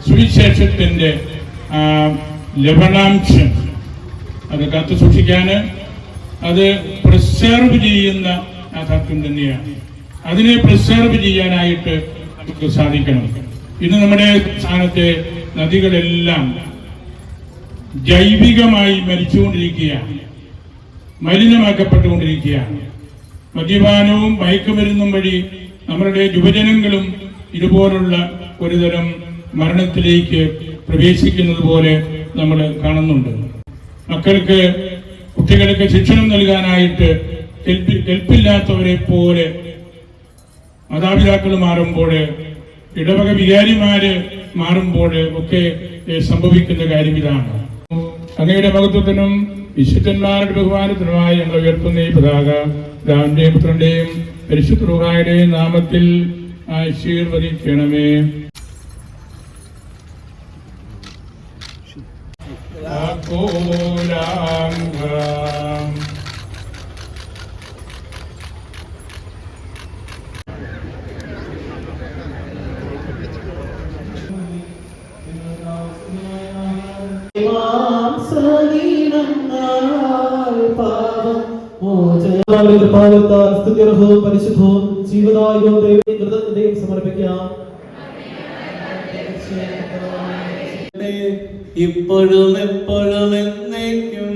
സുവിശേഷത്തിൻ്റെ ലവണാംശം അത് കാത്തു സൂക്ഷിക്കാൻ, അത് പ്രിസർവ് ചെയ്യുന്ന യാഥാർത്ഥ്യം തന്നെയാണ്. അതിനെ പ്രിസർവ് ചെയ്യാനായിട്ട് നമുക്ക് സാധിക്കണം. ഇന്ന് നമ്മുടെ സ്ഥാനത്തെ നദികളെല്ലാം ജൈവികമായി മരിച്ചുകൊണ്ടിരിക്കുകയാണ്, മലിനമാക്കപ്പെട്ടുകൊണ്ടിരിക്കുകയാണ്. മദ്യപാനവും മയക്കുമരുന്നും വഴി നമ്മളുടെ യുവജനങ്ങളും ഇതുപോലുള്ള ഒരുതരം മരണത്തിലേക്ക് പ്രവേശിക്കുന്നത് പോലെ നമ്മൾ കാണുന്നുണ്ട്. കുട്ടികൾക്ക് ശിക്ഷണം നൽകാനായിട്ട് കെൽപ്പില്ലാത്തവരെ പോലെ മാതാപിതാക്കൾ മാറുമ്പോൾ, ഇടവക വികാരിമാര് മാറുമ്പോൾ ഒക്കെ സംഭവിക്കുന്ന കാര്യം ഇതാണ്. അങ്ങയുടെ മഹത്വത്തിനും വിശുദ്ധന്മാരുടെ ബഹുമാനത്തിനുമായി ഞങ്ങൾ ഉയർത്തുന്ന ഈ പതാക പിതാവിന്റെയും പുത്രന്റെയും പരിശുദ്ധ റൂഹായുടെയും നാമത്തിൽ ആശീർവദിക്കണമേ. പരിശുദ്ധവും പരിശുദ്ധവും ജീവദായകവും ദൈവം സമർപ്പിക്കാം. ഇപ്പോഴും എപ്പോഴും എന്നേക്കും.